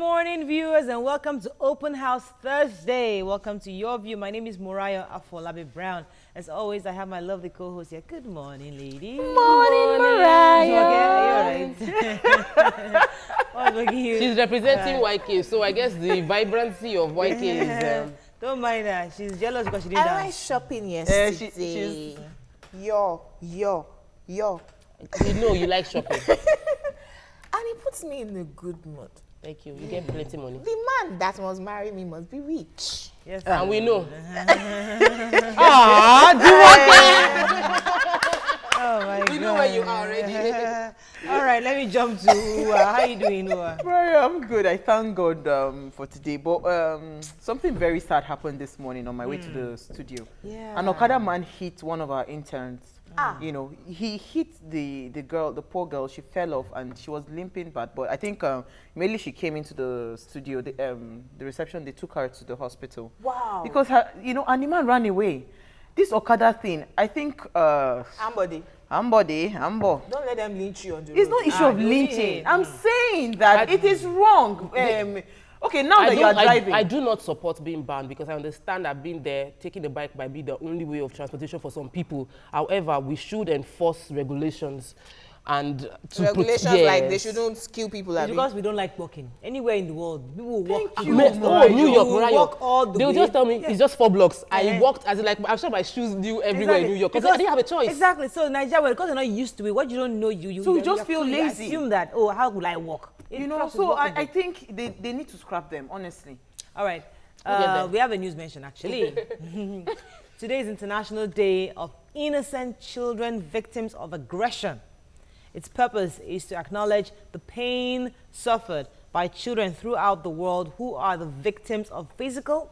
morning, viewers, and welcome to Open House Thursday. Welcome to Your View. My name is Moriah Afolabi Brown. As always, I have my lovely co-host here. Good morning, lady. Good morning, Moriah. Oh, look at you. She's representing YK, so I guess the vibrancy of YK is... Don't mind her. She's jealous because she didn't I went dance. shopping yesterday. Yo. You know you like shopping. And it puts me in a good mood. Thank you. You get plenty money. The man that must marry me must be rich. Yes, And we know. Oh my God. We know where you are already. All right, let me jump to Ua. How you doing, Ua? Right, I'm good. I thank God for today. But something very sad happened this morning on my way to the studio. Yeah. An okada man hit one of our interns. Ah. You know, he hit the girl, the poor girl. She fell off and she was limping bad. But I think immediately she came into the studio, the reception, they took her to the hospital. Wow. Because and the man ran away. This okada thing, I think. Somebody. Ambo. Don't let them lynch you on the road. It's not issue of lynching. I'm saying that it is wrong. Okay, now that you are driving. I do not support being banned because I understand that being there, taking the bike might be the only way of transportation for some people. However, we should enforce regulations and regulations like they shouldn't kill people. It's because we don't like walking. Anywhere in the world, people will walk. New York, walk all the they will way. just tell me it's just 4 blocks. I walked as in, like I'm sure my shoes knew everywhere in New York because I didn't have a choice. Exactly. So Nigeria, because you're not used to it, what you don't know, you just feel lazy. Assume that how would I walk? So I think they need to scrap them, honestly. All right. We have a news mention actually. Today is International Day of Innocent Children Victims of Aggression. Its purpose is to acknowledge the pain suffered by children throughout the world who are the victims of physical,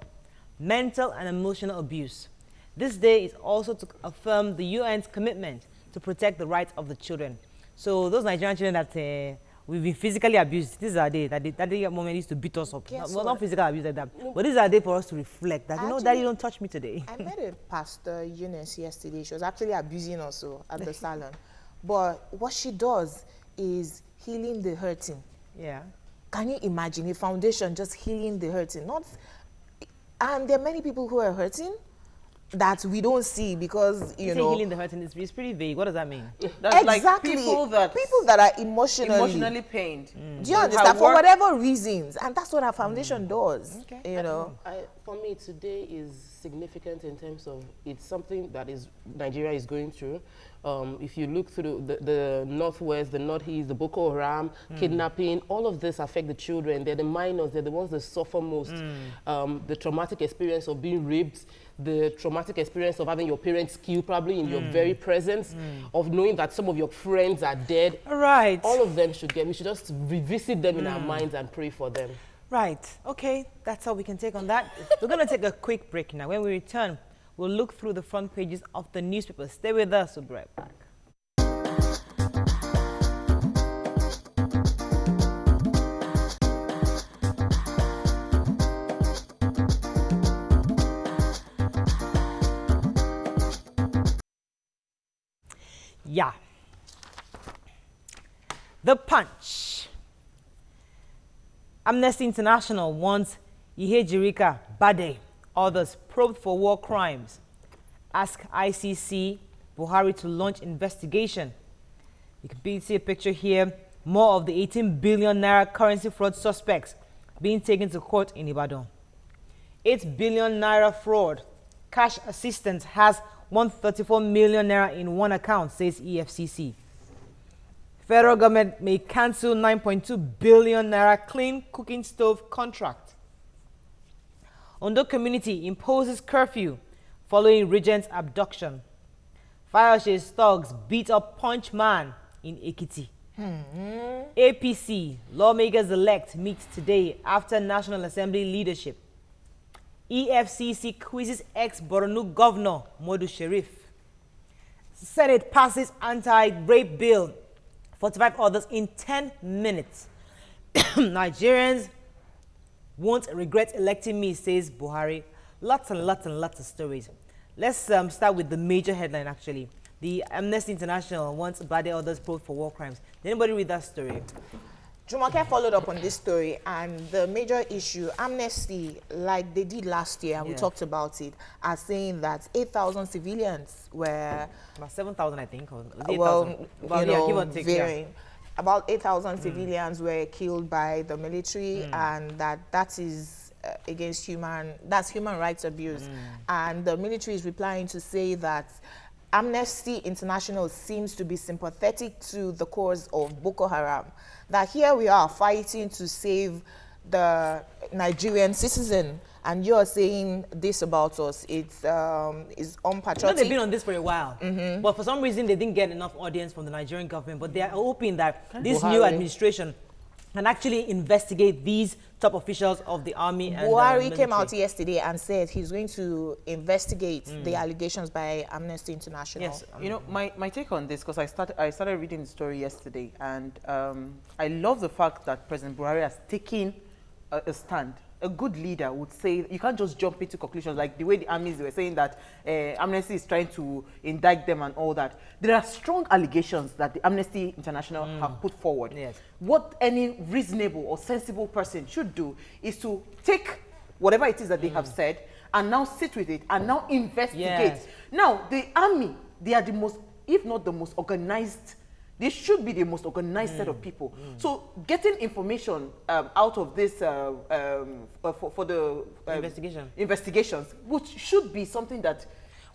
mental, and emotional abuse. This day is also to affirm the UN's commitment to protect the rights of the children. So those Nigerian children that we've been physically abused, this is our day. That day moment used to beat us up. Not physical abuse like that. But this is our day for us to reflect that, Daddy, don't touch me today. I met a pastor, Eunice, yesterday. She was actually abusing us at the salon. But what she does is healing the hurting. Yeah. Can you imagine a foundation just healing the hurting? And there are many people who are hurting that we don't see because, you know. Healing the hurting is pretty vague. What does that mean? That's exactly. Like people that are emotionally pained. Do you understand? For whatever reasons. And that's what our foundation does. Okay. You know. For me, today is significant in terms of it's something that Nigeria is going through. If you look through the northwest, the northeast, the Boko Haram, kidnapping, all of this affect the children. They're the minors. They're the ones that suffer most. The traumatic experience of being raped, the traumatic experience of having your parents killed probably in your very presence, of knowing that some of your friends are dead. Right. All of them we should just revisit them in our minds and pray for them. Right. Okay, that's all we can take on that. We're going to take a quick break now. When we return, we'll look through the front pages of the newspapers. Stay with us. We'll be right back. Yeah. The Punch. Amnesty International wants Ihejirika Bade, others probed for war crimes. Ask ICC Buhari to launch investigation. You can see a picture here. More of the 18 billion naira currency fraud suspects being taken to court in Ibadan. 8 billion naira fraud. Cash assistance has 134 million naira in one account, says EFCC. Federal government may cancel 9.2 billion naira clean cooking stove contract. Ondo community imposes curfew following regent's abduction. Fayoshe's thugs beat up punch man in Ekiti. APC lawmakers-elect meet today after National Assembly leadership. EFCC quizzes ex-Borno governor Modu Sharif. Senate passes anti-rape bill. 45 others in 10 minutes. Nigerians won't regret electing me, says Buhari. Lots and lots and lots of stories. Let's start with the major headline, actually. The Amnesty International wants Bade others probed for war crimes. Did anybody read that story? Jumoke followed up on this story, and the major issue, Amnesty, like they did last year, and we talked about it, are saying that 8,000 civilians were... About 7,000, I think. Or well, give or take, varying. About 8,000 civilians were killed by the military, and that is against human rights abuse. And the military is replying to say that Amnesty International seems to be sympathetic to the cause of Boko Haram. That here we are fighting to save the Nigerian citizen, and you're saying this about us. It's unpatriotic. They've been on this for a while, but for some reason they didn't get enough audience from the Nigerian government. But they are hoping that this new administration can actually investigate these top officials of the army. And Buhari came out yesterday and said he's going to investigate the allegations by Amnesty International. Yes, You know, my take on this, because I started reading the story yesterday, and I love the fact that President Buhari has taken a stand. A good leader would say you can't just jump into conclusions like the way the armies were saying that Amnesty is trying to indict them and all that. There are strong allegations that the Amnesty International have put forward. Yes. What any reasonable or sensible person should do is to take whatever it is that they have said and now sit with it and now investigate. Yes. Now, the army, they are the most, if not the most organized. They should be the most organized set of people. So getting information out of this for the investigations, which should be something that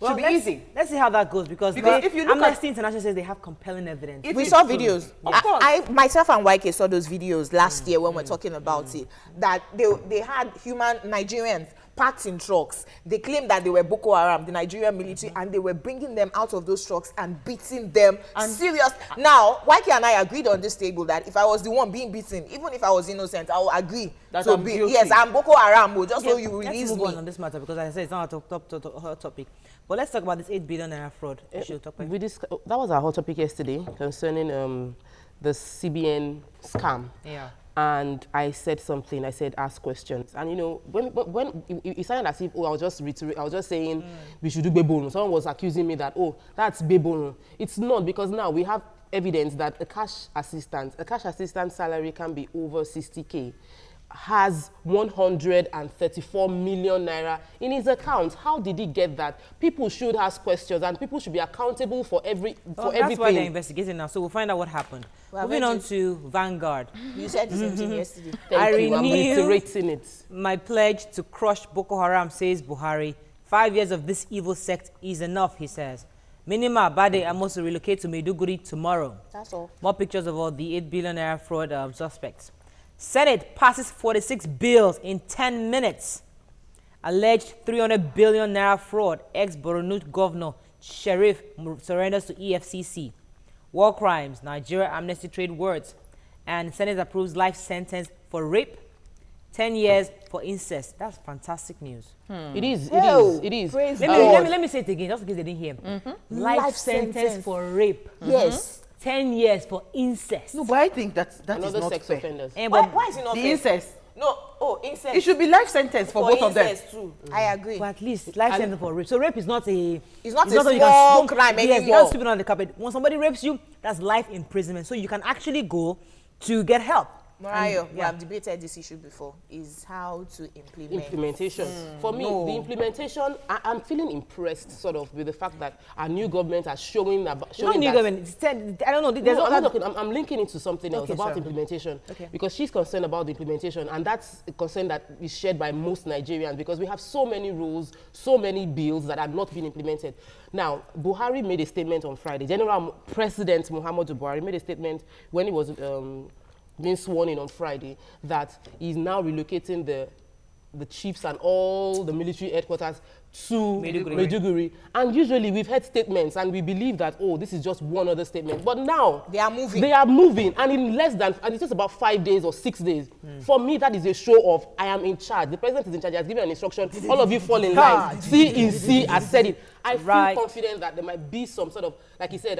should be easy. Let's see how that goes, because if you look Amnesty International says they have compelling evidence. We saw videos. Of course. I myself and YK saw those videos last year when we're talking about it. That they had human Nigerians packed in trucks. They claimed that they were Boko Haram, the Nigerian military, and they were bringing them out of those trucks and beating them. And serious. Now, YK and I agreed on this table that if I was the one being beaten, even if I was innocent, I would agree. That so I'm guilty. yes, I'm Boko Haram, just so you release Let's move me. on this matter, because as I said, it's not a hot topic. But let's talk about this 8 billion naira fraud issue. That was our hot topic yesterday concerning the CBN scam. Yeah. And I said something. I said, ask questions. And you know, when it sounded as if, I was just saying we should do bebono. Someone was accusing me that, that's bebono. It's not, because now we have evidence that a cash assistant salary can be over 60K. Has 134 million naira in his account. How did he get that? People should ask questions, and people should be accountable for everything. That's why they're investigating now, so we'll find out what happened. Well, Moving on to Vanguard. You said the same thing yesterday. Thank you. I'm renew reiterating it. my pledge to crush Boko Haram, says Buhari. 5 years of this evil sect is enough, he says. Minima Bade, I'm also relocate to Maiduguri tomorrow. That's all. More pictures of all the 8 billion naira fraud suspects. Senate passes 46 bills in 10 minutes. Alleged 300 billion naira fraud. Ex-Borno governor Sheriff surrenders to EFCC. War crimes. Nigeria amnesty trade words. And Senate approves life sentence for rape. 10 years for incest. That's fantastic news. It is. Praise Let me say it again, just in case they didn't hear. Life sentence sentence. for rape. Yes. 10 years for incest. No, but I think that is Another not sex fair. offenders. Why is it not The fair? incest. No, incest. It should be life sentence for both of them. incest too. I agree. But at least life sentence for rape. So rape is not a... It's not a something you small can crime Yes, you anymore. can't sweep it on the carpet. When somebody rapes you, that's life imprisonment. So you can actually go to get help. Mariah, we have debated this issue before, is how to implement. Implementation. For me, the implementation, I'm feeling impressed sort of with the fact that our new government are showing Not that. new government. It's 10, I don't know. There's No, all I'm, that. not talking, I'm linking it to something else Okay, about sorry. implementation. Okay. Because she's concerned about the implementation, and that's a concern that is shared by most Nigerians, because we have so many rules, so many bills that are not being implemented. Now, Buhari made a statement on Friday. General President Muhammadu Buhari made a statement when he was being sworn in on Friday that he's now relocating the chiefs and all the military headquarters to Maiduguri. And usually we've heard statements and we believe that, this is just one other statement. But now They are moving. They are moving, and in and it's just about 5 days or 6 days. For me, that is a show of I am in charge. The president is in charge. He has given an instruction. All of you fall in line. C has said it. I feel confident that there might be some sort of, like he said,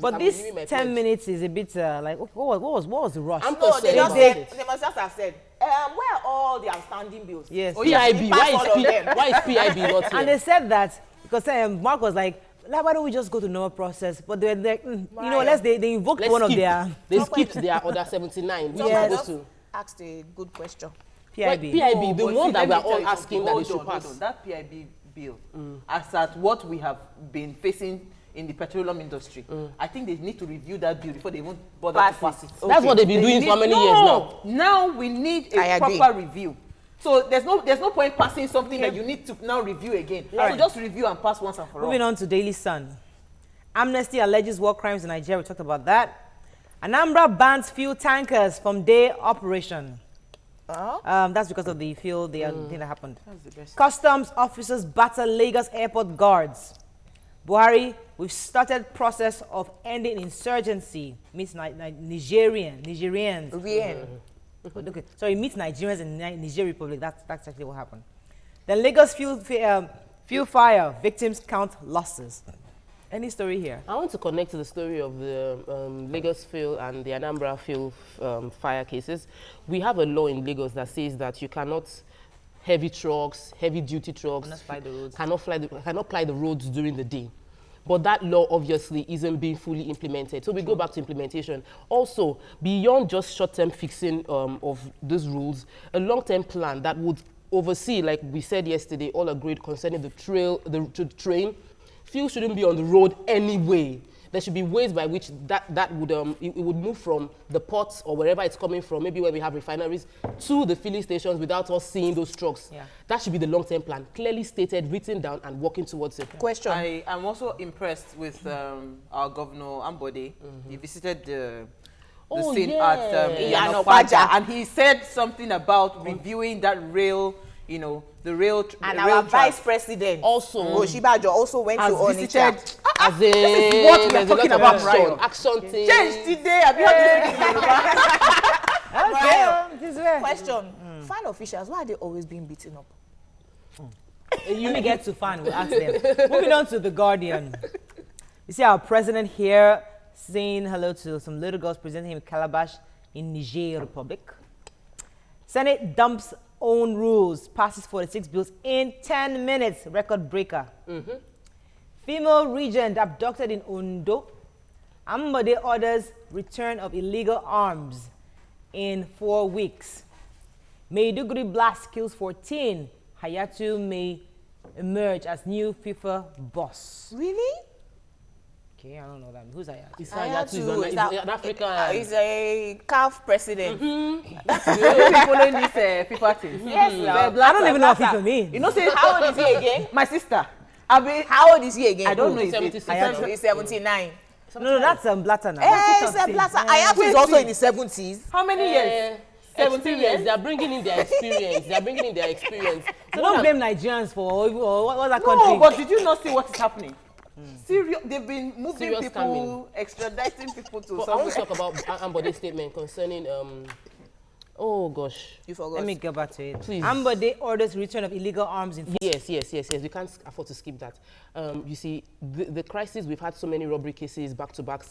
But this 10 minutes is a bit like, what was the rush? I'm No, concerned they just about said, it. they must just have said, where are all the outstanding bills? Yes. PIB. Pass all of them. Why is PIB not here? And they said that because Mark was like, why don't we just go to normal process? But they're like, you know, they invoked Let's one of skip. their They skipped their order 79, which is Yes. supposed to. Asked a good question. PIB. PIB, the but one see, that let we are me tell all you asking something. that they Hold should on, pass. hold on. That PIB bill, as at what we have been facing in the petroleum industry, I think they need to review that bill before they even bother to pass it. That's what they've been doing for how many years now? Now we need I a agree. proper review. So there's no point passing something that you need to now review again. So just review and pass once and for all. Moving on to Daily Sun. Amnesty alleges war crimes in Nigeria. We talked about that. Anambra bans fuel tankers from day operation. That's because of the fuel thing that happened. That's the best. Customs officers batter Lagos airport guards. Buhari, we've started process of ending insurgency. Meets Nigerians. Okay, sorry, meets Nigerians in Niger Republic. That's actually what happened. The Lagos fuel fire victims count losses. Any story here? I want to connect to the story of the Lagos fuel and the Anambra fuel fire cases. We have a law in Lagos that says that you cannot heavy trucks, heavy duty trucks, cannot ply the roads during the day. But that law obviously isn't being fully implemented. So we go back to implementation. Also, beyond just short-term fixing of these rules, a long-term plan that would oversee, like we said yesterday, all agreed concerning the train. Fuel shouldn't be on the road anyway. There should be ways by which that would it would move from the ports or wherever it's coming from, maybe where we have refineries, to the filling stations without us seeing those trucks. Yeah. That should be the long-term plan, clearly stated, written down, and working towards it. Question. I am also impressed with our governor Ambode. He visited the scene at Iyanopaja, and he said something about reviewing that rail, you know, the rail. And the our rail vice president also Oshibajo also went to Onitsha. As this is what we are talking about, Brian. Action team. Change today. Have you heard this in Yoruba? Question. Fan officials, why are they always being beaten up? When we get to fan, we'll ask them. Moving on to The Guardian. You see our president here saying hello to some little girls, presenting him with calabash in Niger Republic. Senate dumps own rules, passes 46 bills in 10 minutes, record breaker. Female regent abducted in Ondo. Ambode orders return of illegal arms in 4 weeks. Maiduguri blast kills 14. Hayatu may emerge as new FIFA boss. Really? Okay, I don't know that. Who's Hayatu? He's an African. He's a CAF president. That's good. Following this FIFA thing. Yes, I don't even know what FIFA means. You know, say how old is he again? my sister. How old is he again? I don't know. He's 79. No, that's Blatter now. It's a blaster. Hayatu is also in his 70s. How many years? 17 years. They are bringing in their experience. So don't blame Nigerians for what's that country. No, but did you not see what is happening? Serious, they've been moving Serious people, extraditing people to But I want somewhere. to talk about Ambode's statement concerning oh gosh. You forgot. Let me get back to it. Please. Ambode orders return of illegal arms in. Yes. We can't afford to skip that. You see, the crisis, we've had so many robbery cases back to back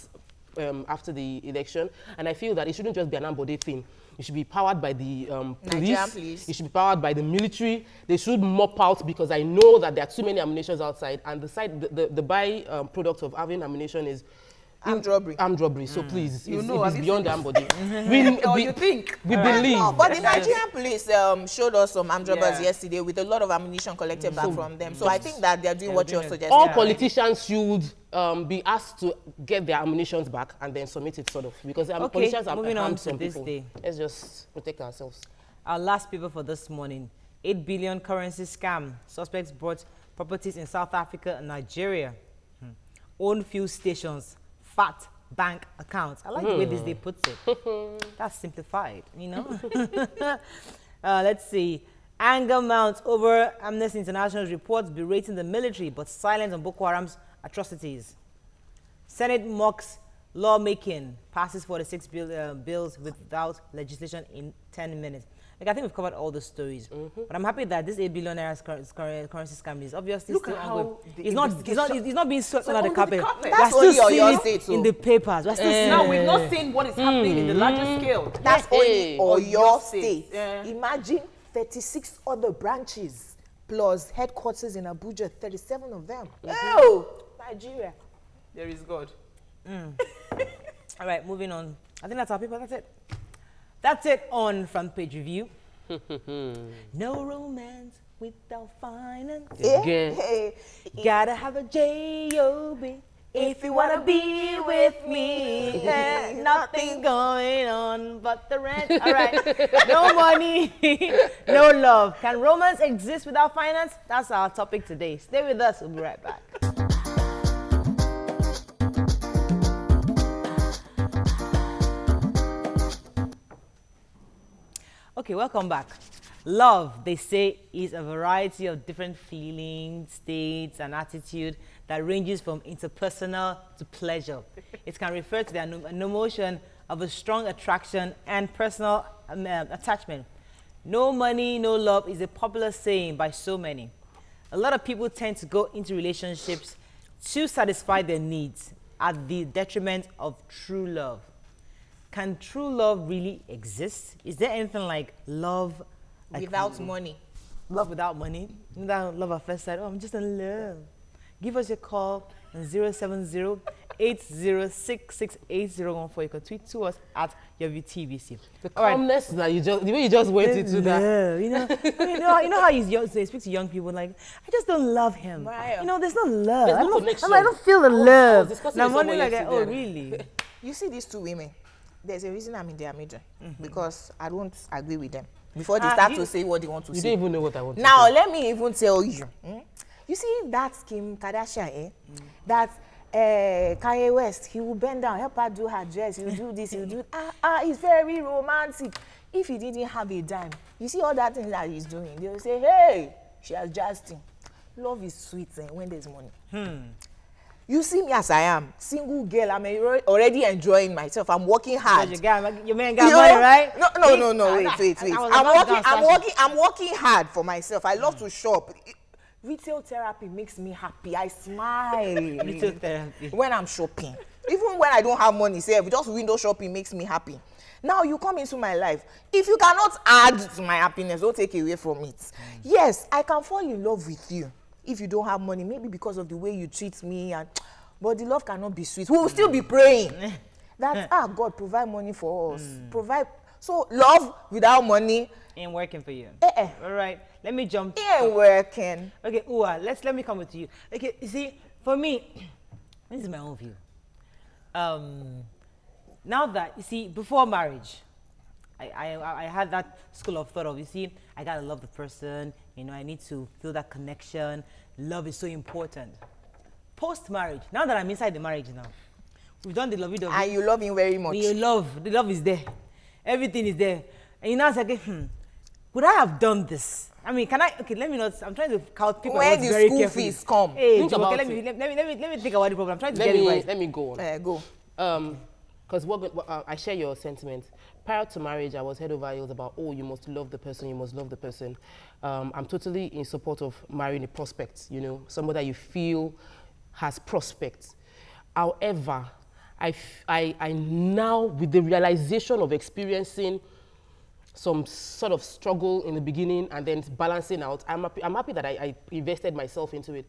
after the election, and I feel that it shouldn't just be an Ambode thing. It should be powered by the police. It should be powered by the military. They should mop out, because I know that there are too many ammunitions outside, and the byproduct of having ammunition is Armed robbery. So please, You it's beyond the Ambode. You think? We believe. No, but the Nigerian police showed us some armed robbers yesterday with a lot of ammunition collected back from them. So I think that they're doing what you're suggesting. All politicians should be asked to get their ammunitions back and then submit it, sort of, because politicians have moving on harmed to some this people. day. Let's just protect ourselves. Our last paper for this morning: 8 billion currency scam. Suspects bought properties in South Africa and Nigeria. Own fuel stations, fat bank accounts. I like the way this day puts it. That's simplified, you know. Let's see. Anger mounts over Amnesty International's reports berating the military, but silence on Boko Haram's atrocities. Senate mocks lawmaking, passes 46 bills without legislation in 10 minutes. Like, I think we've covered all the stories, but I'm happy that this 8 billion currency scam is obviously Look still at ongoing. how the It's not being swept under the carpet. That's We're only still seeing Oyo it State, in the papers. We're still seeing Now we've not seen what is happening in the larger scale. That's only Oyo Oyo State. State. Yeah. Imagine 36 other branches plus headquarters in Abuja, 37 of them. Oh, Nigeria. There is God. All right, moving on. I think that's our people. That's it. That's it on Front Page Review. No romance without finance. Again. Hey, Gotta have a J-O-B if you wanna be with me. Nothing going on but the rent. All right, no money, no love. Can romance exist without finance? That's our topic today. Stay with us. We'll be right back. Okay, welcome back. Love, they say, is a variety of different feelings, states, and attitude that ranges from interpersonal to pleasure. It can refer to an emotion of a strong attraction and personal attachment. No money, no love is a popular saying by so many. A lot of people tend to go into relationships to satisfy their needs at the detriment of true love. Can true love really exist? Is there anything like love without money. Love without money? You know that love at first sight? Oh, I'm just in love. Give us your call on 070-806-6801. You can tweet to us at YourViewTVC. The calmness that you just, the way you just went into that. You know, you know how they speak to young people like, I just don't love him. Mariah. You know, there's no love. There's no I connection. don't feel the I was love. discussing Now I'm with someone wondering like, oh, yesterday. really? You see these two women, there's a reason I'm in their middle, because I don't agree with them. Before they start to say what they want to You say. don't even know what I want Now, to say. let me even tell you. You see that Kim Kardashian, that Kanye West, he will bend down, help her do her dress, he'll do this, he'll do it's very romantic. If he didn't have a dime, you see all that thing that he's doing, they'll say, hey, she has Justin. Love is sweet when there's money. You see me as I am, single girl, I'm already enjoying myself. I'm working hard. Your man got money, right? No, wait. I'm working hard for myself. I love to shop. Retail therapy makes me happy. I smile. Retail therapy. When I'm shopping. Even when I don't have money, say, just window shopping makes me happy. Now you come into my life. If you cannot add to my happiness, don't take away from it. Yes, I can fall in love with you. If you don't have money, maybe because of the way you treat me, but the love cannot be sweet. We will still be praying that God provide money for us. Provide. So love without money ain't working for you. All right, let me jump. Ain't working. Okay, Ua, let me come with you. Okay, you see, for me, this is my own view. Now that you see, before marriage, I had that school of thought of, you see, I gotta love the person, you know, I need to feel that connection. Love is so important. Post-marriage, now that I'm inside the marriage now, we've done the lovey-dovey. And you love him very much. The love is there. Everything is there. And you now say, would I have done this? I mean, can I, okay, let me not, I'm trying to count people when the very school carefully. fees come. Hey, Think Jumoke, about let me think about the problem. I'm trying to get it right. Let me go on. Go. Because I share your sentiments. Prior to marriage, I was head over heels about, oh, you must love the person, you must love the person. I'm totally in support of marrying a prospect, you know, someone that you feel has prospects. However, I now, with the realization of experiencing some sort of struggle in the beginning and then balancing out, I'm happy that I invested myself into it.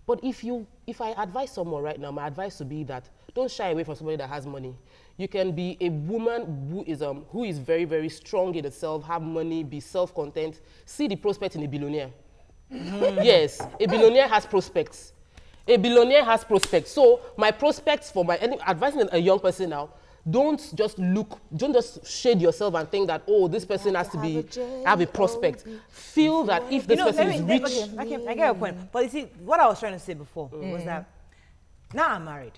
But if I advise someone right now, my advice would be that don't shy away from somebody that has money. You can be a woman who is very, very strong in herself, have money, be self-content, see the prospect in a billionaire. Yes, a billionaire has prospects. A billionaire has prospects. So my prospects for advising a young person now, don't just shade yourself and think that, oh, this person has to have a prospect. Feel that if this person is rich. Okay, I get your point. But you see, what I was trying to say before was that now I'm married.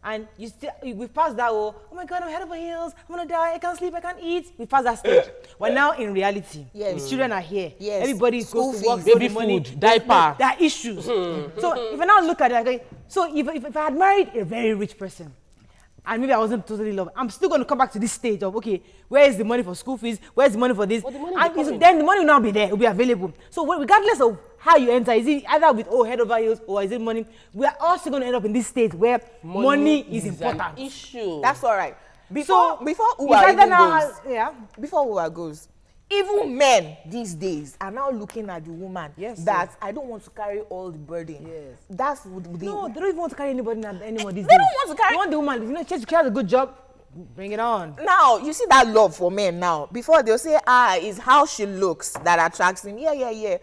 And we've passed that, oh my God, I'm head over heels, I'm gonna die, I can't sleep, I can't eat. We've passed that stage. But now in reality, the children are here. Yes. Everybody School goes to work, baby money, food, diaper. There are issues. So if I now look at it, okay, so if I had married a very rich person, and maybe I wasn't totally in love, I'm still going to come back to this stage of, okay, where is the money for school fees? Where's the money for this? Well, the money And then the money will now be there, it will be available. So regardless of how you enter, is it either with head over heels or is it money? We are also going to end up in this stage where money is important. An issue. Before Uwa it's either even now goes, before Uwa goes, Even men these days are now looking at the woman that I don't want to carry all the burden. Yes. That's what they... No, they don't even want to carry anybody anymore these They days. don't want to carry... They want the woman, you know, she has a good job, bring it on. Now, you see that love for men now. Before they'll say, it's how she looks that attracts him. Yeah.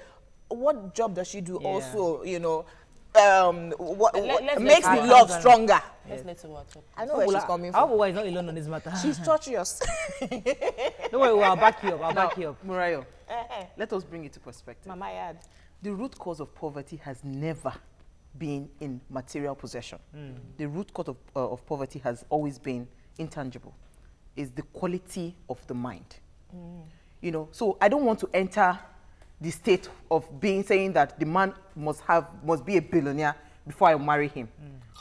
What job does she do also, you know? What makes the love stronger? Let's let her watch up. I know where she's coming from. Our wife is not alone on this matter. She's torturous. Don't worry, I'll back you up. I'll back you up. Murayo, let us bring it to perspective. Mama Yad. The root cause of poverty has never been in material possession. The root cause of poverty has always been intangible. It's the quality of the mind. You know, so I don't want to enter the state of saying that the man must be a billionaire before I marry him.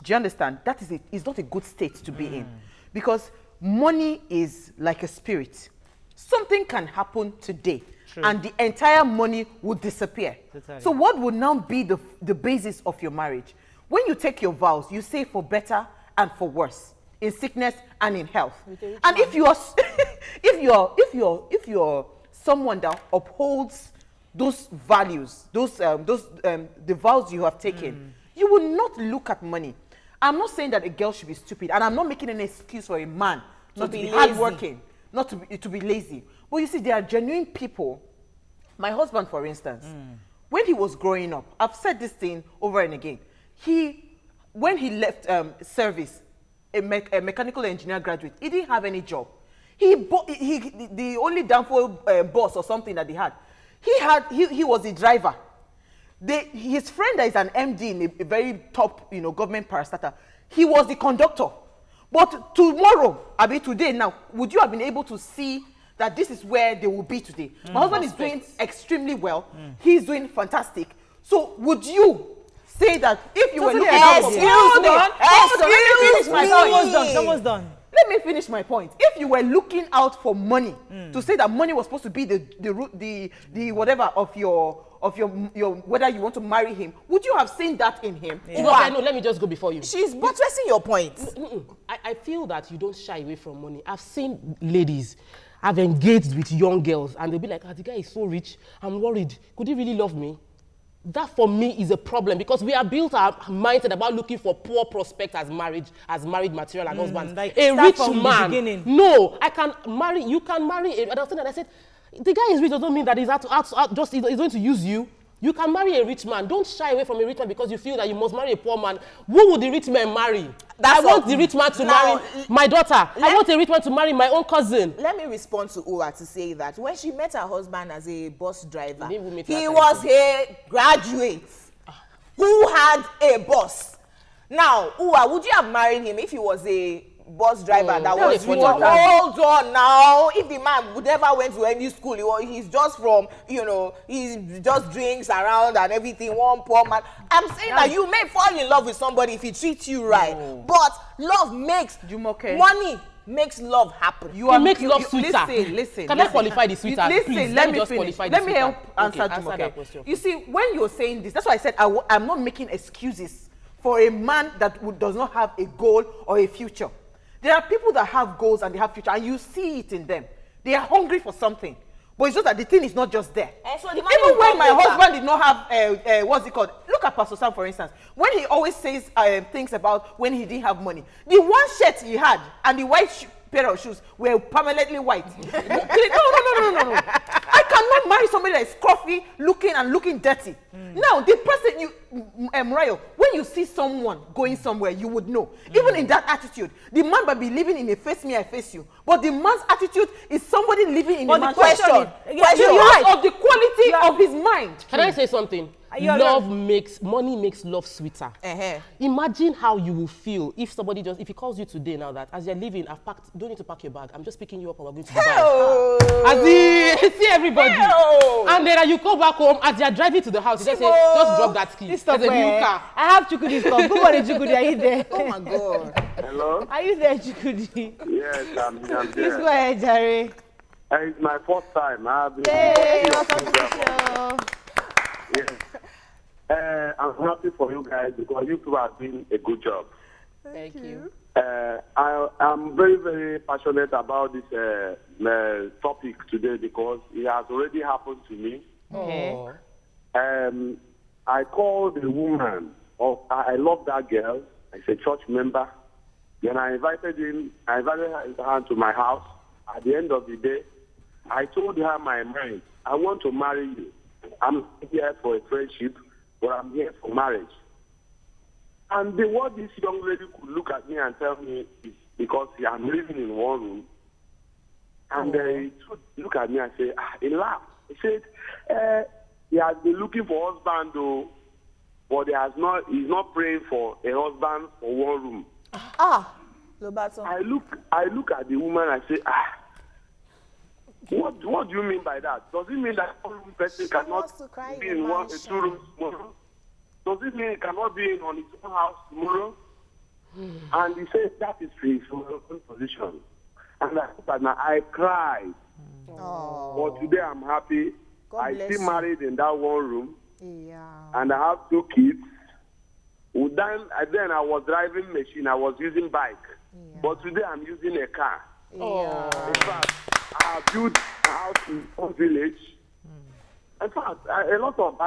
Do you understand? That is not a good state to be in, because money is like a spirit. Something can happen today, and the entire money would disappear. Totally. So what would now be the basis of your marriage? When you take your vows, you say for better and for worse, in sickness and in health. And if you're someone that upholds those values, the vows you have taken, you will not look at money. I'm not saying that a girl should be stupid, and I'm not making an excuse for a man not to be hardworking, not to be lazy. But you see, there are genuine people. My husband, for instance, when he was growing up, I've said this thing over and again. When he left service, a mechanical engineer graduate, he didn't have any job. The only downfall boss or something that he had, he was the driver. His friend that is an MD in a very top, government parastatal, he was the conductor. But today now, would you have been able to see that this is where they will be today? My husband is doing extremely well. He's doing fantastic. So would you say that if you were looking at Someone's done. Let me finish my point. If you were looking out for money to say that money was supposed to be the whatever of your whether you want to marry him, would you have seen that in him? No, let me just go before you. She's buttressing your point. I feel that you don't shy away from money. I've seen ladies have engaged with young girls and they'll be like, the guy is so rich, I'm worried. Could he really love me? That for me is a problem, because we have built our mindset about looking for poor prospects as married material and husbands. Like a rich man. No, I can marry. You can marry. And I said, the guy is rich doesn't mean that he's going to use you. You can marry a rich man. Don't shy away from a rich man because you feel that you must marry a poor man. Who would the rich man marry? I want the rich man to marry my daughter. I want a rich man to marry my own cousin. Let me respond to Uwa to say that when she met her husband as a bus driver, he was a graduate who had a bus. Now, Uwa, would you have married him if he was a bus driver that was hold on now? If the man would never went to any school, he's just from, he just drinks around and everything, one poor man. I'm saying that you may fall in love with somebody if he treats you right, but love makes money makes love happen. It makes love sweeter. Listen. Can I qualify the sweeter? Listen, please, let me finish. Let me help answer that question. You see, when you're saying this, that's why I said I'm not making excuses for a man that does not have a goal or a future. There are people that have goals and they have future, and you see it in them. They are hungry for something. But it's just that the thing is not just there. So even when my husband did not have, what's it called? Look at Pastor Sam, for instance. When he always says things about when he didn't have money. The one shirt he had and the white pair of shoes were permanently white. No. I cannot marry somebody that is scruffy looking dirty. Now, the person Murayo, when you see someone going somewhere, you would know. Even in that attitude, the man might be living in a face me, I face you. But the man's attitude is somebody living in a man's question of the quality of his mind. Can I say something? Money makes love sweeter. Imagine how you will feel if somebody if he calls you today now that as you're leaving, don't need to pack your bag. I'm just picking you up and we're going to Dubai. See everybody. And then you come back home as you're driving to the house, you just say, just drop that key. There's a new car. I have Chukudi stuff. Good morning, Chukudi. Are you there? Oh my God. Hello? Are you there, Chukudi? Yes, I'm there. Please go ahead, Jerry. It's my first time. Welcome to the show. Yes. I'm happy for you guys because you two are doing a good job. Thank you. I'm very, very passionate about this topic today because it has already happened to me. Oh. I called a woman. I love that girl. She's a church member. Then I invited her to my house. At the end of the day, I told her my mind. I want to marry you. I'm here for a friendship, but I'm here for marriage. And what this young lady could look at me and tell me is because I'm living in one room. And he look at me and say, he laughed. He said, he has been looking for husband though, but he's not praying for a husband for one room. Lobato. I look at the woman and say, what do you mean by that? Does it mean that one person cannot be in two rooms tomorrow? Does it mean he cannot be on his own house tomorrow? And he said that is his own position. And I cried. But today I'm happy. I still married in that one room. Yeah. And I have 2 kids. Then I was driving machine. I was using bike. Yeah. But today I'm using a car. Yeah. In fact, I have built a house in one village. In fact, a lot of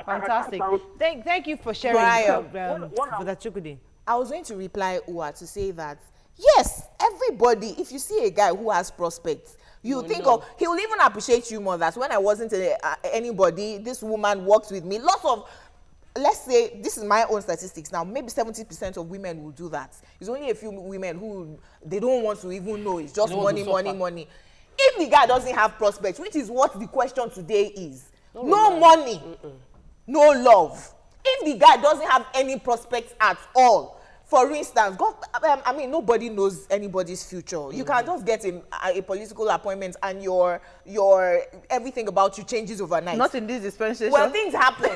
fantastic. Thank you for sharing. Brother Chukwudi. I was going to reply Ua to say that yes, everybody. If you see a guy who has prospects, he'll even appreciate you more. That when I wasn't anybody, this woman worked with me. Lots of, let's say, this is my own statistics now, maybe 70% of women will do that. It's only a few women who, they don't want to even know. It's just money. If the guy doesn't have prospects, which is what the question today is, no money, no love. If the guy doesn't have any prospects at all, for instance, nobody knows anybody's future. You can just get a political appointment and your everything about you changes overnight. Not in this dispensation. Well, things happen,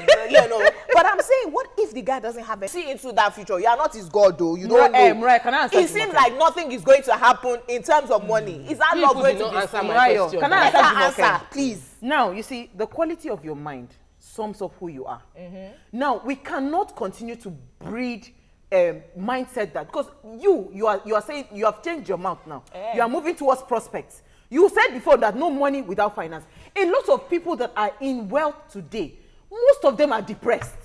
But I'm saying, what if the guy doesn't have see into that future? You are not his God, though. You don't know. Can I answer? It seems like nothing is going to happen in terms of money. Is that not going to be answer my question? Can I answer, please? Now, you see, the quality of your mind sums up who you are. Now, we cannot continue to breed mindset that because you are saying you have changed your mouth now. You are moving towards prospects. You said before that no money without finance. A lot of people that are in wealth today, most of them are depressed.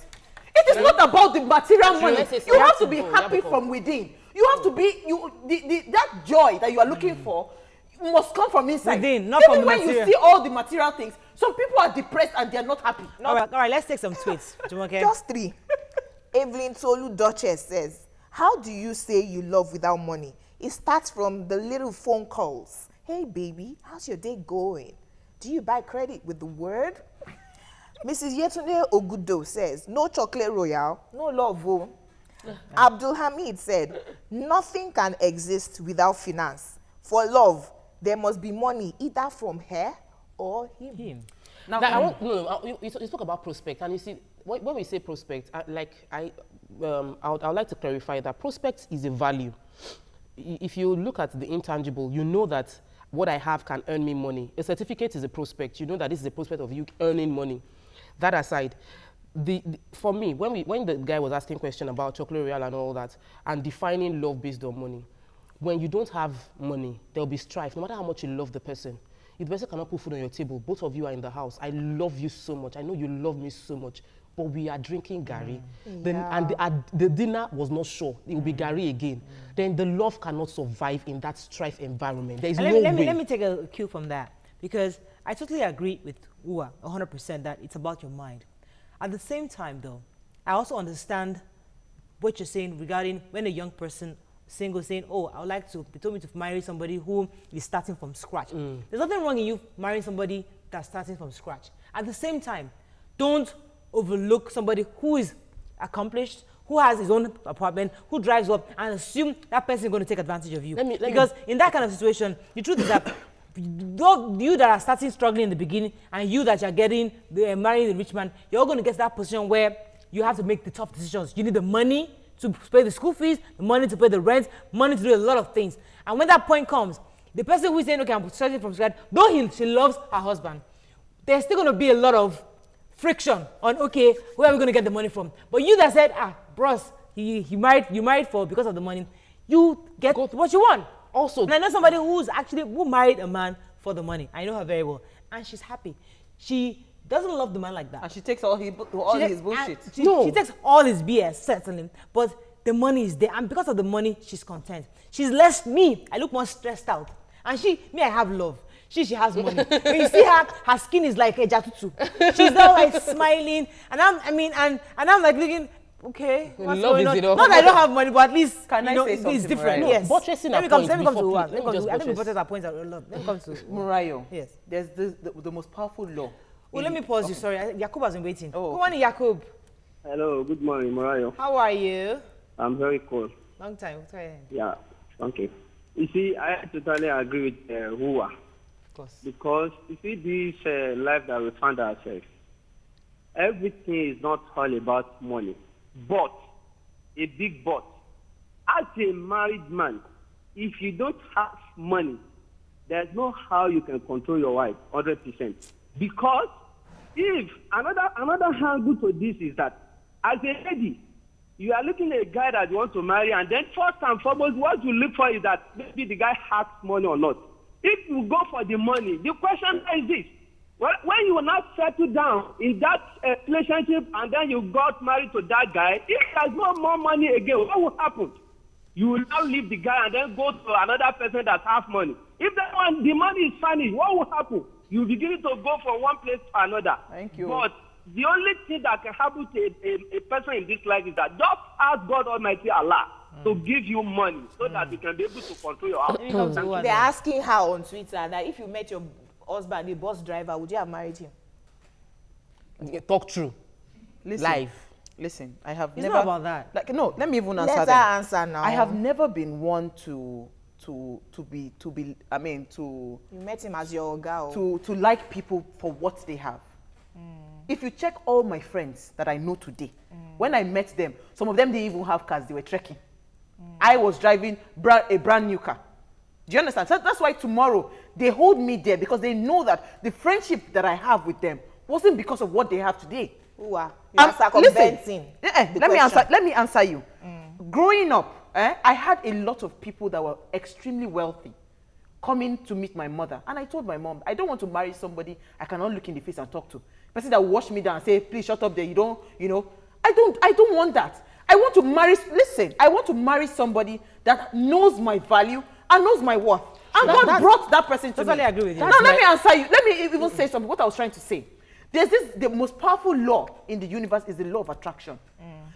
It is not about the material money. You have to be happy from within. You have to be that joy that you are looking for must come from inside. Within, not even from the when material. You see all the material things, some people are depressed and they are not happy. All right, let's take some tweets. Just 3. Evelyn Tolu Duchess says, how do you say you love without money? It starts from the little phone calls. Hey, baby, how's your day going? Do you buy credit with the word? Mrs. Yetunde Ogudo says, no chocolate royale, no love. Oh. Abdul Hamid said, nothing can exist without finance. For love, there must be money either from her or him. Now, you spoke about prospect, and you see, when we say prospect, I would like to clarify that prospect is a value. If you look at the intangible, you know that what I have can earn me money. A certificate is a prospect. You know that this is a prospect of you earning money. That aside, for me, when the guy was asking question about chocolate royale and all that, and defining love based on money, when you don't have money, there will be strife, no matter how much you love the person. If the person cannot put food on your table, both of you are in the house. I love you so much. I know you love me so much. But we are drinking Gary. And the dinner was not sure. It will be Gary again. Then the love cannot survive in that strife environment. There is no way. Let me take a cue from that. Because I totally agree with Ua 100% that it's about your mind. At the same time, though, I also understand what you're saying regarding when a young person single saying, oh, I would like to, they told me to marry somebody who is starting from scratch. There's nothing wrong in you marrying somebody that's starting from scratch. At the same time, don't overlook somebody who is accomplished, who has his own apartment, who drives up, and assume that person is going to take advantage of you. Because in that kind of situation, the truth is that you that are starting struggling in the beginning and you that are getting marrying the rich man, you're all going to get to that position where you have to make the tough decisions. You need the money to pay the school fees, the money to pay the rent, money to do a lot of things. And when that point comes, the person who is saying, okay, I'm starting from scratch, though she loves her husband, there's still going to be a lot of friction on, okay, where are we going to get the money from? But you that said, bros, you married for because of the money. You get what you want. Also, and I know somebody who married a man for the money. I know her very well, and she's happy. She doesn't love the man like that. And she takes all his bullshit. She takes all his BS, certainly, but the money is there, and because of the money, she's content. She's less me. I look more stressed out, and I have love. She has money. When you see her skin is like a jatutu. She's not like smiling, and I'm like looking. Okay, what's going on? Not that I don't have money, but at least it's different. Right? Yes. Buttressing Let me come to one. I think we buttress our points a lot. Let me come to Murayo. Yes. There's the most powerful law. Well, let me pause you. Sorry, Yakub has been waiting. Oh. Good morning, Yakub. Hello, good morning, Murayo. How are you? I'm very cool. Long time. Okay. Yeah, okay. You see, I totally agree with Hua. Of course. Because you see, this life that we find ourselves, everything is not all about money. But, a big but, as a married man, if you don't have money, there's no how you can control your wife 100%. Because if another angle to this is that as a lady, you are looking at a guy that you want to marry, and then first and foremost, what you look for is that maybe the guy has money or not. If you go for the money, the question is this. When you will not settle down in that relationship and then you got married to that guy, if there's no more money again, what will happen? You will now leave the guy and then go to another person that has money. If the money is vanished, what will happen? You begin to go from one place to another. Thank you. But the only thing that can happen to a person in this life is that just ask God Almighty Allah to give you money so that you can be able to control your house. They're asking her on Twitter that if you met your husband, a bus driver, would you have married him? Talk true. Listen, I have it's never... not about that. Like, no, let me even answer Let that. her answer now. I have never been one to You met him as your girl. to like people for what they have. If you check all my friends that I know today, when I met them, some of them didn't even have cars, they were trekking. I was driving a brand new car. Do you understand? So that's why tomorrow they hold me there, because they know that the friendship that I have with them wasn't because of what they have today. You are circumventing. Let me answer you. Growing up, I had a lot of people that were extremely wealthy coming to meet my mother, and I told my mom, I don't want to marry somebody I cannot look in the face and talk to. Person that will wash me down and say, please shut up there. I don't want that. I want to marry somebody that knows my value and knows my worth. And God brought that person to me. Totally agree with you. Now let me answer you. Let me even say something. What I was trying to say. The most powerful law in the universe is the law of attraction.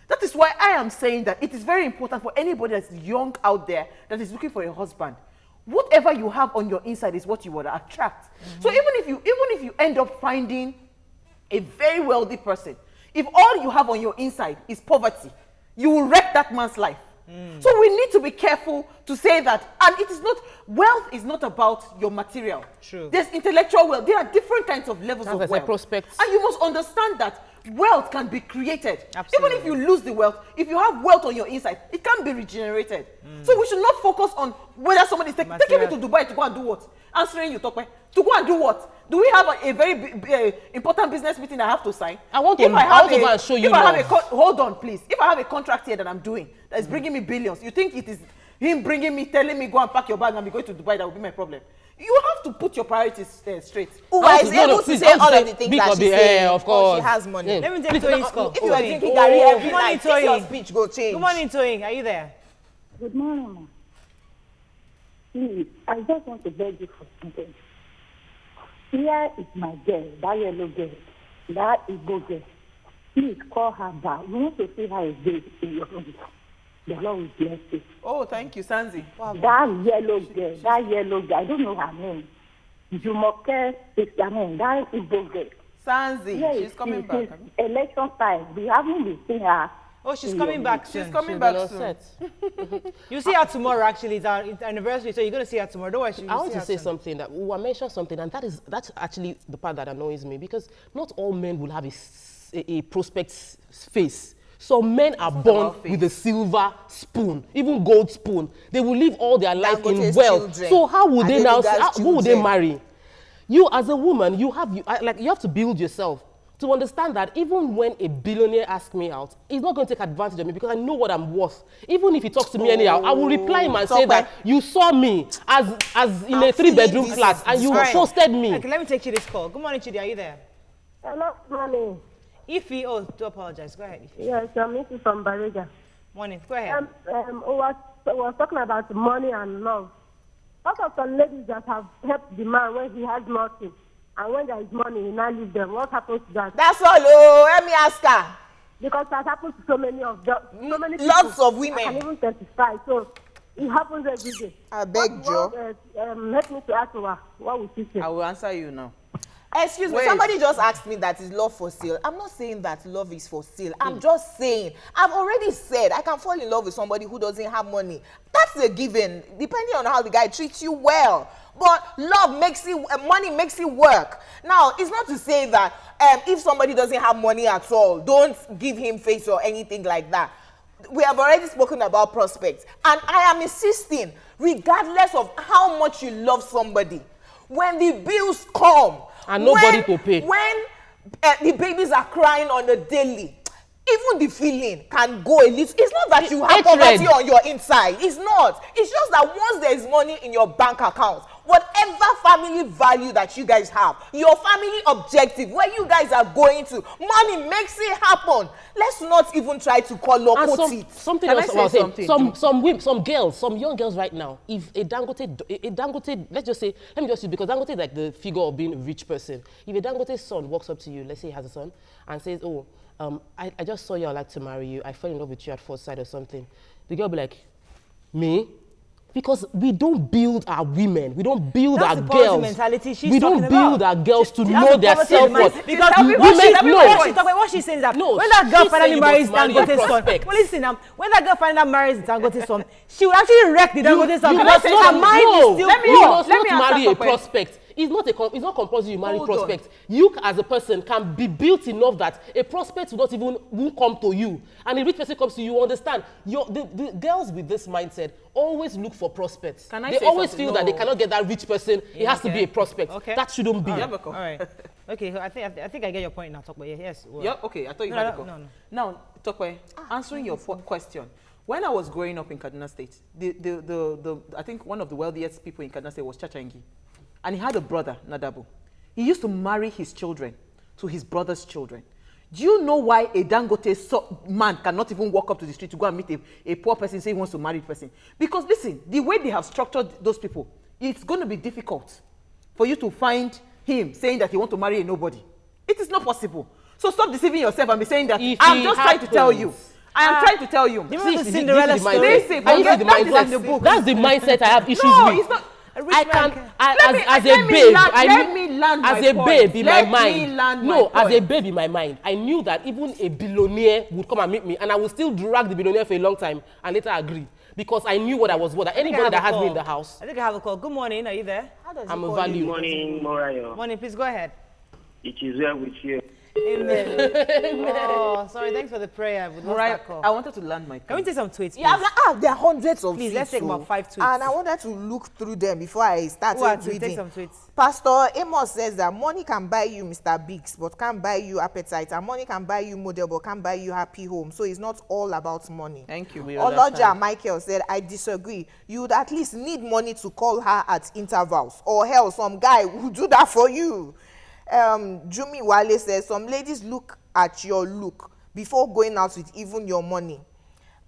That is why I am saying that it is very important for anybody that's young out there that is looking for a husband. Whatever you have on your inside is what you would attract. So even if you end up finding a very wealthy person, if all you have on your inside is poverty, you will wreck that man's life. So we need to be careful to say that, and wealth is not about your material. True. There's intellectual wealth. There are different kinds of levels of wealth. Prospects. And you must understand that wealth can be created. Absolutely. Even if you lose the wealth, if you have wealth on your inside, it can be regenerated. So we should not focus on whether somebody is taking me to Dubai to go and do what? Answering you, Tokwe. To go and do what? Do we have a very important business meeting I have to sign? I want to go and show you. Hold on, please. If I have a contract here that I'm doing that is bringing me billions, you think it is him telling me go and pack your bag and be going to Dubai that will be my problem? You have to put your priorities straight. Uwa is able to say all of the things that she's saying. Of course. She has money. Let me take Toyin's call. If you are drinking Gary every night, Toyin. your speech go change. Good morning, Toyin. Are you there? Good morning, ma. Please, I just want to beg you for something. Here is my girl, that yellow girl, that Igbo girl. Please call her back. We want to see how it's doing in your home. The Lord will bless you. Oh, thank you, Sanzi. That yellow girl, I don't know her name. Jumoke, that Igbo girl. Sanzi, Yes, she's coming back. Election time. We haven't been seeing her. Oh, she's coming back soon. She's coming back soon. You see her tomorrow, actually. It's our anniversary, so you're going to see her tomorrow. Don't worry. I want to say something that we mentioned something, and that's actually the part that annoys me, because not all men will have a prospect's face. Some men are born with a silver spoon, even gold spoon. They will live all their life in wealth. So how would they now? Who would they marry? You as a woman, you have to build yourself. to understand that even when a billionaire asks me out, he's not going to take advantage of me because I know what I'm worth. Even if he talks to me anyhow, I will reply him and say that you saw me as in a 3-bedroom flat and you posted me. Okay, let me take you this call. Good morning, Chidi. Are you there? Hello, morning. Ify, do apologize. Go ahead, Ify. Yes, I'm Mrs. from Bariga. Morning. Go ahead. We was talking about money and love. What of some ladies that have helped the man when he has nothing, and when there is money, he now leaves them? What happens to that? That's all. Oh, let me ask her. Because that happens to so many of them, so many Lots people. of women. I can even testify. So it happens every day. I beg you. Let me to ask her, what would she say? I will answer you now. Excuse me, somebody just asked me that is love for sale. I'm not saying that love is for sale. I'm just saying, I've already said I can fall in love with somebody who doesn't have money. That's a given, depending on how the guy treats you well. But love makes it, money makes it work. Now, it's not to say that if somebody doesn't have money at all, don't give him face or anything like that. We have already spoken about prospects. And I am insisting, regardless of how much you love somebody, when the bills come, and nobody to pay. When the babies are crying on a daily, even the feeling can go a little. It's not that you have poverty on your inside. It's not. It's just that once there is money in your bank account, whatever family value that you guys have, your family objective, where you guys are going to, money makes it happen. Let's not even try to call it. Something else I was saying. Some women, some girls, some young girls right now, if a Dangote, let me just use, because Dangote is like the figure of being a rich person. If a Dangote son walks up to you, let's say he has a son, and says, oh, I just saw you, I'd like to marry you, I fell in love with you at first sight or something, the girl will be like, me? Because we don't build our women, we don't build our girls. We don't build our girls to know their self-worth. Because what she's saying is that when that girl finally marries Dangote's son, well, listen now, when that girl finally marries Dangote's son, she will actually wreck the Dangote's son because her mind is still poor. You must not marry a prospect. It's not compulsory you marry prospect. You as a person can be built enough that a prospect won't come to you. And a rich person comes to you, understand. The girls with this mindset always look for prospects. They always feel that they cannot get that rich person. It has to be a prospect. Okay. That shouldn't be. All right. Okay, I think I get your point now, Tokwe. Yes. Well. Yeah, okay. I thought you had to go. No. Now, Tokwe, answering your question. When I was growing up in Kaduna State, I think one of the wealthiest people in Kaduna State was Chachangi. And he had a brother, Nadabu. He used to marry his children to his brother's children. Do you know why a Dangote man cannot even walk up to the street to go and meet a poor person and say he wants to marry the person? Because listen, the way they have structured those people, it's going to be difficult for you to find him saying that he wants to marry a nobody. It is not possible. So stop deceiving yourself and be saying that I'm just trying to tell you. I am trying to tell you. This is Cinderella story. Listen, forget that in the book. That's the mindset I have issues with. It's not. As a babe in my mind, I knew that even a billionaire would come and meet me, and I would still drag the billionaire for a long time and later agree because I knew what I was worth. Anybody that has me in the house. I think I have a call. Good morning. Are you there? I'm a value. Good morning, Morayo. Morning. Please go ahead. It is well with you. Amen. Oh, sorry. Thanks for the prayer. Right. I wanted to land my. Can we take some tweets? Please? Yeah, there are hundreds of tweets. Please, let's take about 5 tweets. And I wanted to look through them before I started reading. Take some tweets. Pastor Amos says that money can buy you Mr. Biggs, but can't buy you appetite. And money can buy you model, but can't buy you happy home. So it's not all about money. Thank you. Oloja Michael said, I disagree. You would at least need money to call her at intervals. Or hell, some guy will do that for you. Jumi Wale says, some ladies look at your look before going out with even your money.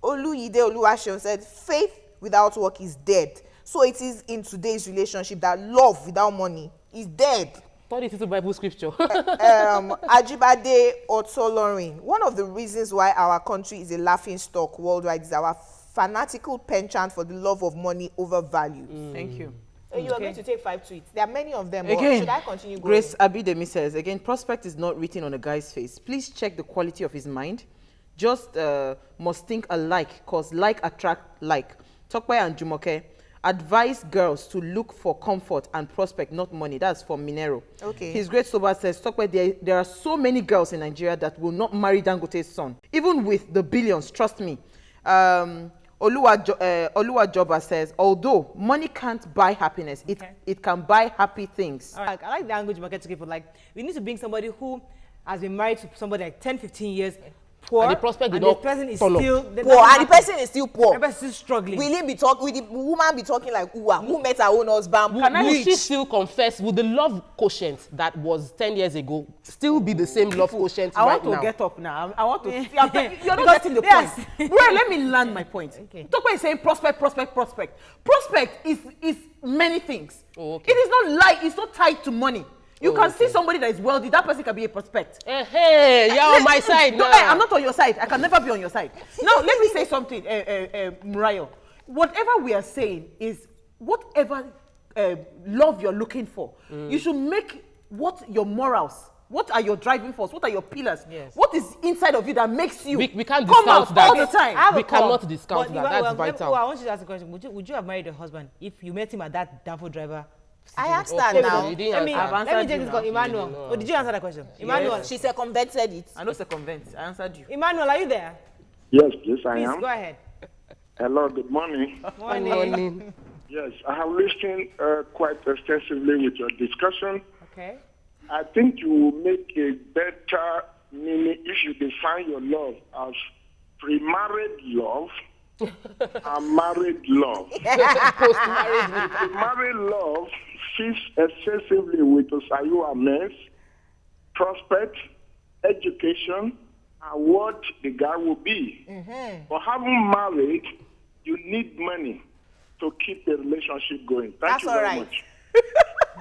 Oluyide Oluwaseun said, faith without work is dead. So it is in today's relationship that love without money is dead. Thought it is a Bible scripture. Ajibade Otolorin, one of the reasons why our country is a laughing stock worldwide is our fanatical penchant for the love of money over value. Thank you. You are going to take 5 tweets. There are many of them. Again, should I continue going? Grace Abidemi says, again, prospect is not written on a guy's face. Please check the quality of his mind. Just must think alike, because like attract like. Tokwe and Jumoke advise girls to look for comfort and prospect, not money. That's from Minero. Okay. His great sober says, Tokwe, there are so many girls in Nigeria that will not marry Dangote's son. Even with the billions, trust me. Oluwa Joba says, although money can't buy happiness, it can buy happy things. All right. I like the language market to give, like, we need to bring somebody who has been married to somebody like 10, 15 years, poor, And the prospect did and not the person is turn up. still Poor, and the person is still poor. the person is still struggling. Will he be talking? Will the woman be talking like who met her own husband? Will she still confess? Will the love quotient that was 10 years ago still be the same love quotient I right want to now? get up now. I want to. You're not getting the Yes. point. Bro, let me land my point. Okay. Talk about saying prospect. Prospect is many things. Oh, okay. It is not it's not tied to money. You can see somebody that is wealthy. That person can be a prospect. Hey, you're on my side No, now. I'm not on your side. I can never be on your side. Now, let me say something, Murayo. Whatever we are saying is whatever love you're looking for, you should make what your morals, what are your driving force, what are your pillars, Yes. what is inside of you that makes you We can't come discount out that. all the time. I have a We call. cannot discount But that. That's vital. I want you to ask a question. Would you have married a husband if you met him at that Danfo driver? I asked her Okay, now. you didn't Let me answer. take this call. Emmanuel. Oh, did you answer that question? Emmanuel. She circumvented it. I know circumvent. I answered you. Emmanuel, are you there? Yes, please, I Please am. go ahead. Hello, good morning. Morning. Yes, I have listened quite extensively with your discussion. Okay. I think you will make a better meaning if you define your love as pre-married love and married love. Pre-married love fits excessively with awareness, prospect, education, and what the guy will be. For having married, you need money to keep the relationship going. Thank That's you all very right. much.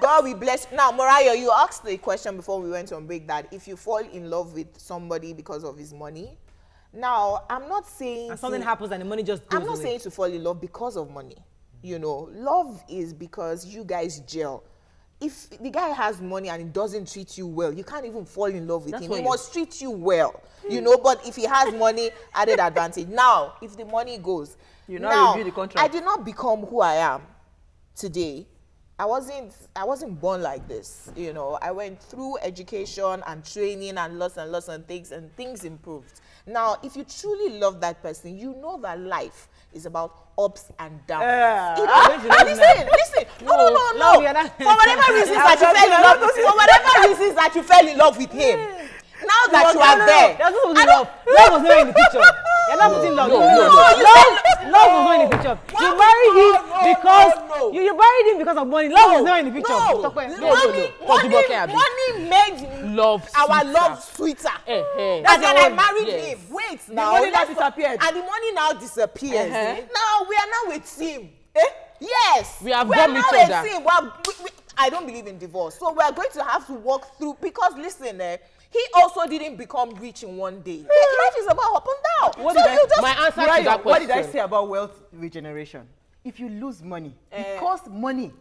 God will bless. Now, Mariah, you asked the question before we went on break that if you fall in love with somebody because of his money. Now, I'm not saying And something happens and the money just goes I'm not away. saying to fall in love because of money. You know, love is because you guys gel. If the guy has money and he doesn't treat you well, you can't even fall in love with him. He must treat you well, you know. But if he has money, added advantage. Now, if the money goes, now review the contract. I did not become who I am today. I wasn't born like this, you know. I went through education and training and lots of things, and things improved. Now, if you truly love that person, you know that life is about ups and downs. Listen. No. we are not- For whatever reasons that you fell in love with him. Now that you are there. That's not putting love. Love was not in the picture. You're not putting love. Love was not in the picture. You married him because you married him because of money. Love was not in the picture. Money made Love our sweeter. love sweeter. That's And then I the married yes. him. Wait now. money now disappeared. And the money now disappears. Now we are now with him. Yes. We have are gone now each with other. him. Well, I don't believe in divorce. So we are going to have to walk through, because listen, he also didn't become rich in one day. Life is about up and down. My answer to Ryan, that what did I question. say about wealth regeneration? If you lose money, because money,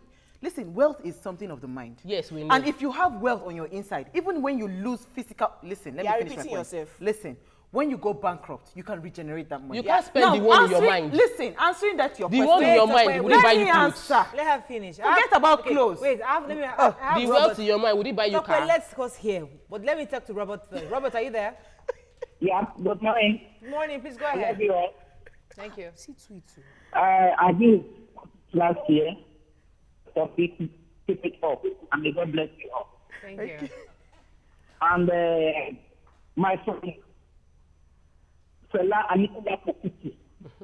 listen, wealth is something of the mind. Yes, we know. And if you have wealth on your inside, even when you lose physical, listen, let You me are finish my repeating point. yourself. Listen, when you go bankrupt, you can regenerate that money. You can't spend the one in your mind. Listen, answering that to your The question. one in your mind, would it buy you clothes? answer. Let her finish. Forget about clothes. Wait, let me. The wealth in your mind, would it buy you car? Let's go here. But let me talk to Robert first. Robert, are you there? Yeah, good morning. Good morning. Please go I love ahead. you all. Thank you. I did last year. So keep it up, and may God bless you all. Thank you. And my son, Fela Anitola Kokuti,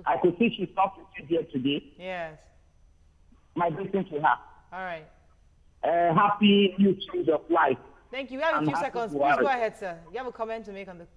I could see she's not here today. Yes. My blessing to her. All right. Happy new change of life. Thank you. We have a I'm few happy seconds. to Please have go it. ahead, sir. You have a comment to make on the.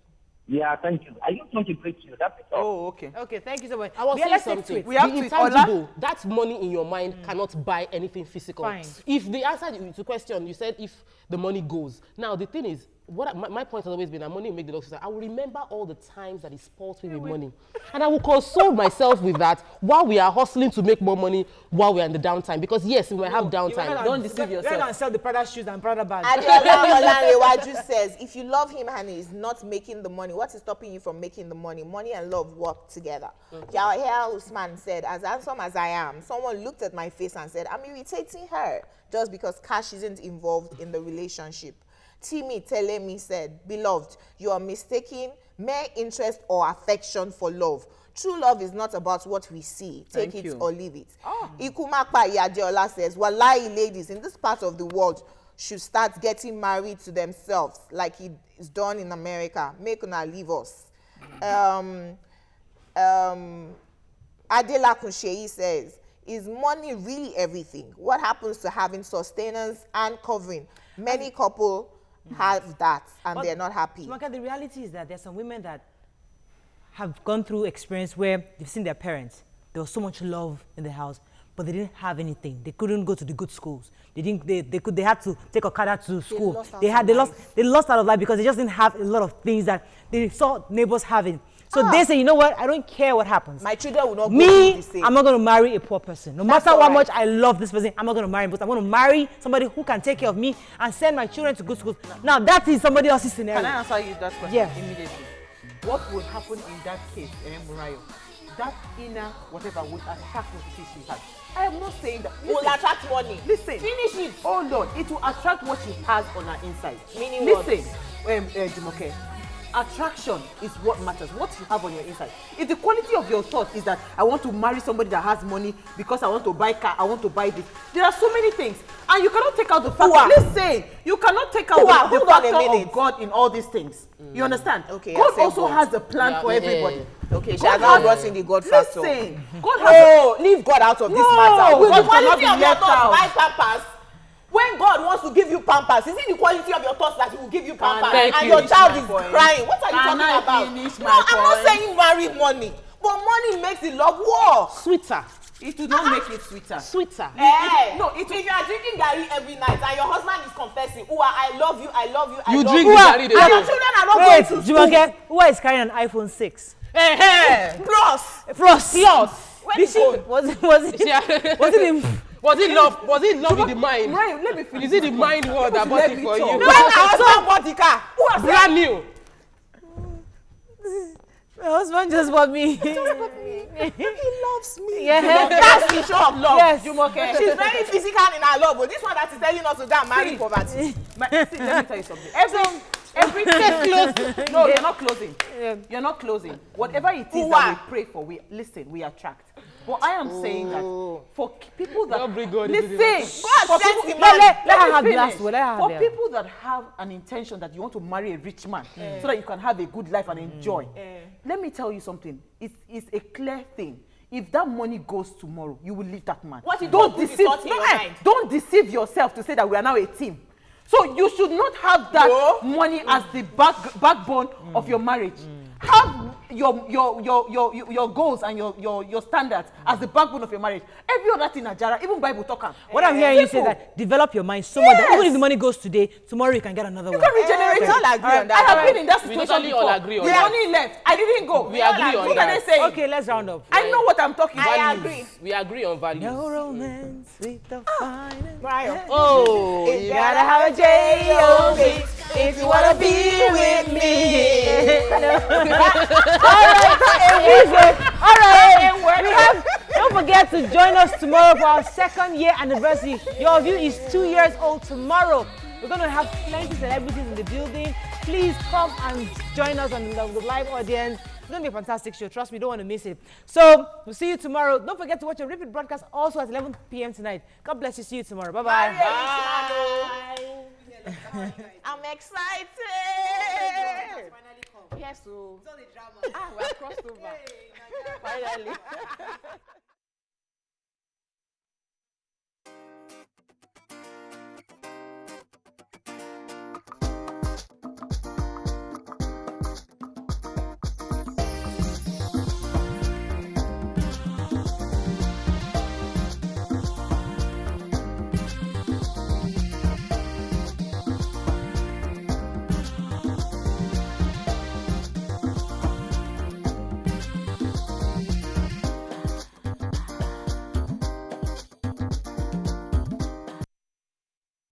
Yeah, thank you. I just want to greet you. That's it. Oh, okay. Okay, thank you so much. I was saying Let's take something. tweets. We have the to- intangible, that money in your mind cannot buy anything physical. Fine. If the answer to the question, you said if the money goes. Now, the thing is, my point has always been that money will make the love sweeter. I will remember all the times that he spoils me with money. And I will console myself with that while we are hustling to make more money while we are in the downtime. Because yes, we might have downtime. Don't deceive yourself. You're going to sell the Prada shoes and Prada bags. Adiola Olanrewaju says, if you love him and he's not making the money, what is stopping you from making the money? Money and love work together. Yahya Usman said, as handsome as I am, someone looked at my face and said, I'm irritating her just because cash isn't involved in the relationship. Timmy Telemi said, beloved, you are mistaking mere interest or affection for love. True love is not about what we see. Take Thank it you. or leave it. Ikumakpa Yadiola says, wallahi ladies in this part of the world should start getting married to themselves like is done in America. Make una leave us. Adela Kunsheyi says, is money really everything? What happens to having sustenance and covering? Many couples have that and they're not happy. Smaka, the reality is that there's some women that have gone through experience where they've seen their parents. There was so much love in the house, but they didn't have anything. They couldn't go to the good schools. They had to take okada to school. They lost out of life because they just didn't have a lot of things that they saw neighbors having. So they say, you know what? I don't care what happens. My children will not go Me, the same. I'm not going to marry a poor person. No matter how much I love this person, I'm not going to marry him. But I'm going to marry somebody who can take care of me and send my children to good schools. Now, that is somebody else's scenario. Can I answer you that question immediately? What would happen in that case, Murayo? That inner whatever would attract what it is she has. I am not saying that. Will attract money. Listen. Finish it. Oh Lord, it will attract what she has on her inside. Meaning listen, Jumoke. Attraction is what matters, what you have on your inside. If the quality of your thought is that I want to marry somebody that has money because I want to buy car, I want to buy this. There are so many things. And you cannot take out the factor. Listen, you cannot take out the factor of God in all these things. You understand? Okay, God also has a plan for everybody. Okay, she has now brought in the God factor. Listen, God has leave God out of this matter. Will the God quality cannot of be your left thoughts out. buy pampers? When God wants to give you pampers, is it the quality of your thoughts that he will give you pampers? And your child is crying. What are you talking about? No, I'm not saying marry money, but money makes the love war Sweeter. It will not make it sweeter. Sweeter. If you are drinking garri every night and your husband is confessing, I love you, I love you, I love drink you. the garri, And your children are not going to school. Jumoke, who is carrying an iPhone 6? Plus. Was it love in the mind? Right, let me finish. Is it the mind word that bought it for you? When my husband bought the car, Brand new. My husband just bought me. he loves me. Yeah. That's the show of love. Yes. Jumoke. She's very physical in her love, but this one that is telling us to go and marry poverty. See, let me tell you something. Every close. No, you're not closing. You're not closing. Whatever it is that we pray for, we attract. But I am saying that for people that Don't bring God listen, into this. God sends the man. Let her have the finish. last word. For people that have an intention that you want to marry a rich man so that you can have a good life and enjoy, let me tell you something. It's a clear thing. If that money goes tomorrow, you will leave that man. Don't deceive yourself to say that we are now a team. So you should not have that money as the backbone of your marriage. Have your goals and your standards as the backbone of your marriage. Every other thing, Najara, even Bible talker. What I'm hearing you say that develop your mind so much that even if the money goes today, tomorrow you can get another one. You can regenerate. We all agree on that. I have been in that situation totally before. all agree on The that. money left. I didn't go. We agree on What that. are they saying? Okay, let's round up. I know what I'm talking about. I agree. We agree on values. No romance with the finest. Brian. Oh, You gotta have a J-O-B if you wanna be with me. All right. Don't forget to join us tomorrow for our 2nd year anniversary. Your View is 2 years old tomorrow. We're going to have plenty of celebrities in the building. Please come and join us on the live audience. It's going to be a fantastic show. Trust me, you don't want to miss it. So, we'll see you tomorrow. Don't forget to watch a repeat broadcast also at 11 p.m. tonight. God bless you. See you tomorrow. Bye-bye. I'm excited. Yes, so. It's all the drama. We're crossed over. Finally.